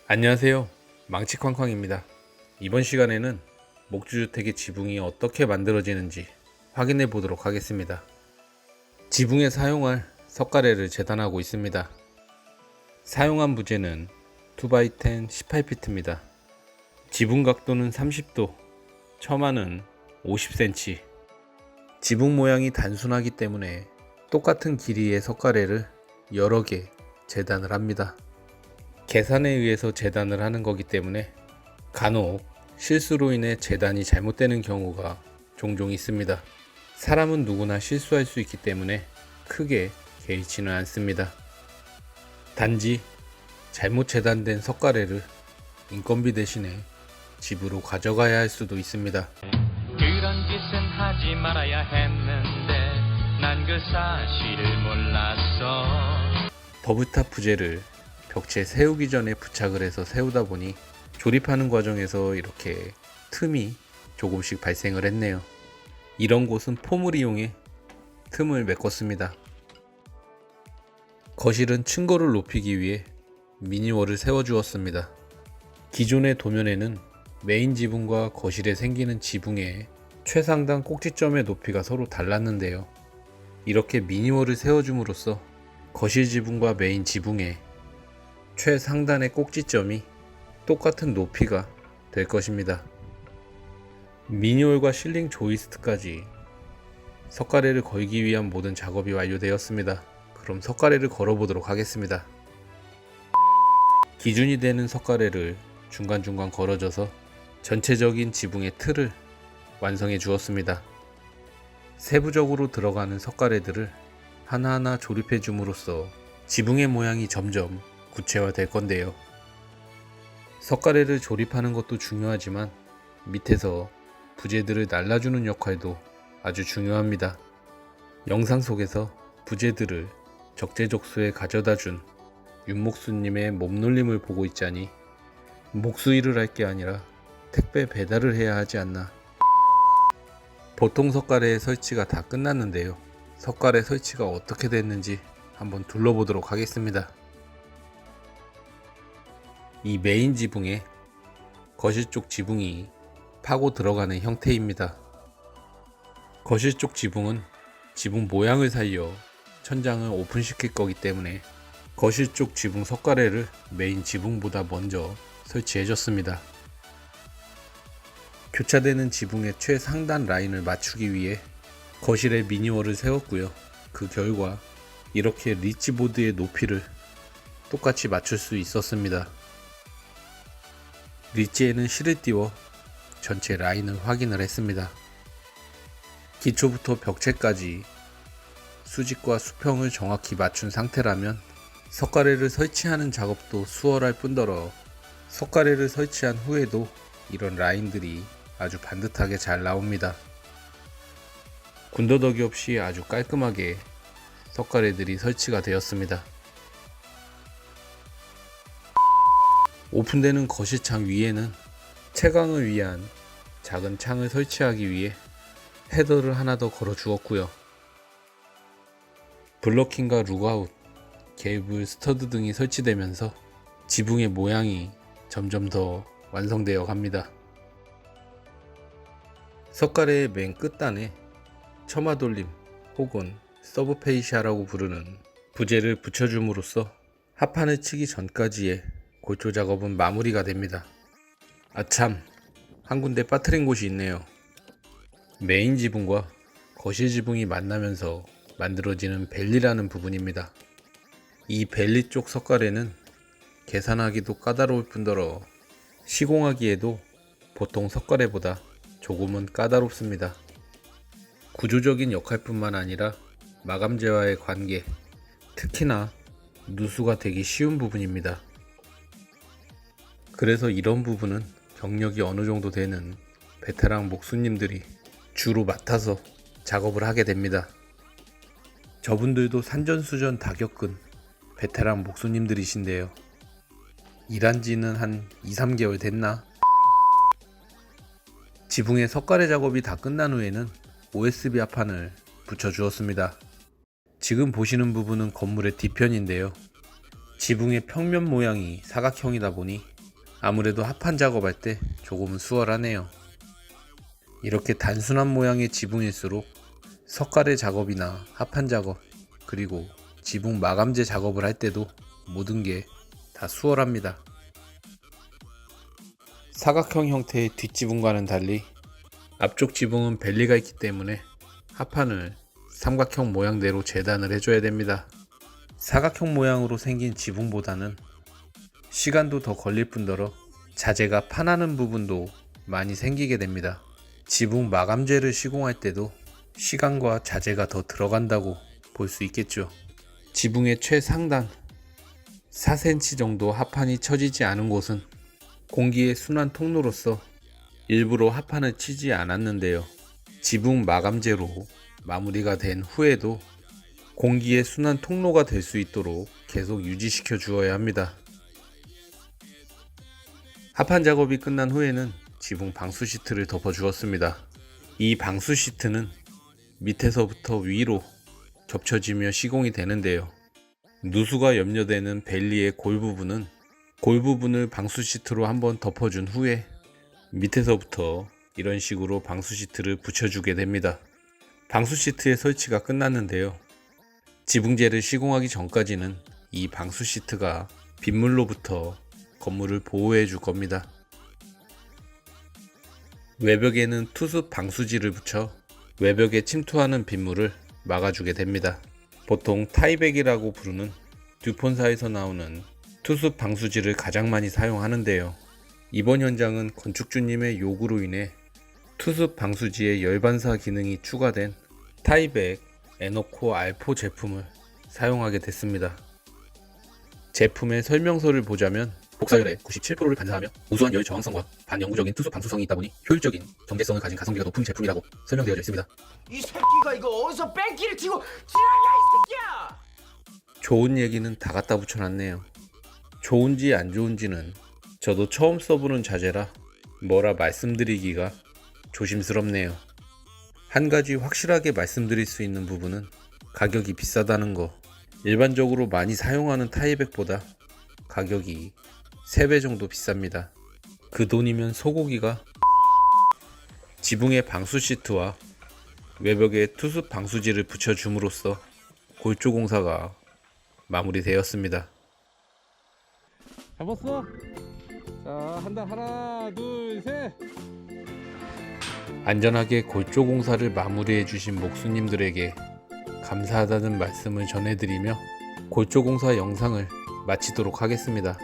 안녕하세요. 망치쾅쾅입니다. 이번 시간에는 목주주택의 지붕이 어떻게 만들어지는지 확인해 보도록 하겠습니다. 지붕에 사용할 석가래를 재단하고 있습니다. 사용한 부재는 2x10 18피트입니다. 지붕 각도는 30도, 처마는 50cm. 지붕 모양이 단순하기 때문에 똑같은 길이의 석가래를 여러 개 재단을 합니다. 계산에 의해서 재단을 하는 거기 때문에 간혹 실수로 인해 재단이 잘못되는 경우가 종종 있습니다. 사람은 누구나 실수할 수 있기 때문에 크게 개의치는 않습니다. 단지 잘못 재단된 석가래를 인건비 대신에 집으로 가져가야 할 수도 있습니다. 그런 짓은 하지 말아야 했는데 난 그 사실을 몰랐어. 더블탑 부재를 벽체에 세우기 전에 부착을 해서 세우다 보니 조립하는 과정에서 이렇게 틈이 조금씩 발생을 했네요. 이런 곳은 폼을 이용해 틈을 메꿨습니다. 거실은 층고를 높이기 위해 미니월을 세워주었습니다. 기존의 도면에는 메인 지붕과 거실에 생기는 지붕의 최상단 꼭지점의 높이가 서로 달랐는데요. 이렇게 미니월을 세워줌으로써 거실 지붕과 메인 지붕의 최상단의 꼭지점이 똑같은 높이가 될 것입니다. 미니월과 실링 조이스트까지 석가래를 걸기 위한 모든 작업이 완료되었습니다. 그럼 석가래를 걸어보도록 하겠습니다. 기준이 되는 석가래를 중간중간 걸어줘서 전체적인 지붕의 틀을 완성해 주었습니다. 세부적으로 들어가는 석가래들을 하나하나 조립해 줌으로써 지붕의 모양이 점점 구체화될 건데요. 석가래를 조립하는 것도 중요하지만 밑에서 부재들을 날라주는 역할도 아주 중요합니다. 영상 속에서 부재들을 적재적소에 가져다준 윤목수님의 몸놀림을 보고 있자니 목수일을 할 게 아니라 택배 배달을 해야 하지 않나. 보통 석가래의 설치가 다 끝났는데요. 석가래 설치가 어떻게 됐는지 한번 둘러보도록 하겠습니다. 이 메인 지붕에 거실 쪽 지붕이 파고 들어가는 형태입니다. 거실 쪽 지붕은 지붕 모양을 살려 천장을 오픈시킬 거기 때문에 거실 쪽 지붕 석가래를 메인 지붕보다 먼저 설치해 줬습니다. 교차되는 지붕의 최상단 라인을 맞추기 위해 거실에 미니월을 세웠고요. 그 결과 이렇게 리치보드의 높이를 똑같이 맞출 수 있었습니다. 리치에는 실을 띄워 전체 라인을 확인을 했습니다. 기초부터 벽체까지 수직과 수평을 정확히 맞춘 상태라면 석가래를 설치하는 작업도 수월할 뿐더러 석가래를 설치한 후에도 이런 라인들이 아주 반듯하게 잘 나옵니다. 군더더기 없이 아주 깔끔하게 석가래들이 설치가 되었습니다. 오픈되는 거실창 위에는 채광을 위한 작은 창을 설치하기 위해 헤더를 하나 더 걸어 주었고요. 블러킹과 룩아웃, 케이블, 스터드 등이 설치되면서 지붕의 모양이 점점 더 완성되어 갑니다. 석가래의 맨 끝단에 처마돌림 혹은 서브페이시아라고 부르는 부재를 붙여줌으로써 합판을 치기 전까지의 골조 작업은 마무리가 됩니다. 아참, 한 군데 빠뜨린 곳이 있네요. 메인 지붕과 거실 지붕이 만나면서 만들어지는 벨리라는 부분입니다. 이 벨리 쪽 석가래는 계산하기도 까다로울 뿐더러 시공하기에도 보통 석가래보다 조금은 까다롭습니다. 구조적인 역할뿐만 아니라 마감재와의 관계, 특히나 누수가 되기 쉬운 부분입니다. 그래서 이런 부분은 경력이 어느 정도 되는 베테랑 목수님들이 주로 맡아서 작업을 하게 됩니다. 저분들도 산전수전 다 겪은 베테랑 목수님들이신데요. 일한 지는 한 2-3개월 됐나? 지붕의 석가래 작업이 다 끝난 후에는 OSB 합판을 붙여주었습니다. 지금 보시는 부분은 건물의 뒤편인데요. 지붕의 평면 모양이 사각형이다 보니 아무래도 합판 작업할 때 조금은 수월하네요. 이렇게 단순한 모양의 지붕일수록 석가래 작업이나 합판 작업, 그리고 지붕 마감재 작업을 할 때도 모든 게 다 수월합니다. 사각형 형태의 뒷지붕과는 달리 앞쪽 지붕은 벨리가 있기 때문에 합판을 삼각형 모양대로 재단을 해줘야 됩니다. 사각형 모양으로 생긴 지붕보다는 시간도 더 걸릴 뿐더러 자재가 파나는 부분도 많이 생기게 됩니다. 지붕 마감재를 시공할 때도 시간과 자재가 더 들어간다고 볼 수 있겠죠. 지붕의 최상단 4cm 정도 합판이 쳐지지 않은 곳은 공기의 순환 통로로서 일부러 합판을 치지 않았는데요. 지붕 마감재로 마무리가 된 후에도 공기의 순환 통로가 될 수 있도록 계속 유지시켜 주어야 합니다. 합판 작업이 끝난 후에는 지붕 방수 시트를 덮어 주었습니다. 이 방수 시트는 밑에서부터 위로 겹쳐지며 시공이 되는데요. 누수가 염려되는 벨리의 골 부분을 방수 시트로 한번 덮어준 후에 밑에서부터 이런 식으로 방수 시트를 붙여주게 됩니다. 방수 시트의 설치가 끝났는데요. 지붕재를 시공하기 전까지는 이 방수 시트가 빗물로부터 건물을 보호해 줄 겁니다. 외벽에는 투습 방수지를 붙여 외벽에 침투하는 빗물을 막아주게 됩니다. 보통 타이백이라고 부르는 듀폰사에서 나오는 투습 방수지를 가장 많이 사용하는데요. 이번 현장은 건축주님의 요구로 인해 투습 방수지에 열반사 기능이 추가된 타이백 에너코 R4 제품을 사용하게 됐습니다. 제품의 설명서를 보자면 복사열의 97%를 반사하며 우수한 열 저항성과 반영구적인 투습 방수성이 있다 보니 효율적인 경제성을 가진 가성비가 높은 제품이라고 설명되어 있습니다. 이 새끼가 이거 어디서 뺑기를 치고 지랄이야 이 새끼야! 좋은 얘기는 다 갖다 붙여놨네요. 좋은지 안 좋은지는 저도 처음 써보는 자재라 뭐라 말씀드리기가 조심스럽네요. 한 가지 확실하게 말씀드릴 수 있는 부분은 가격이 비싸다는 거. 일반적으로 많이 사용하는 타이백보다 가격이 3배 정도 비쌉니다. 그 돈이면 소고기가. 지붕에 방수 시트와 외벽에 투습 방수지를 붙여줌으로써 골조 공사가 마무리되었습니다. 잡았어? 자, 한다. 하나, 둘, 셋. 안전하게 골조 공사를 마무리해 주신 목수님들에게 감사하다는 말씀을 전해드리며 골조 공사 영상을 마치도록 하겠습니다.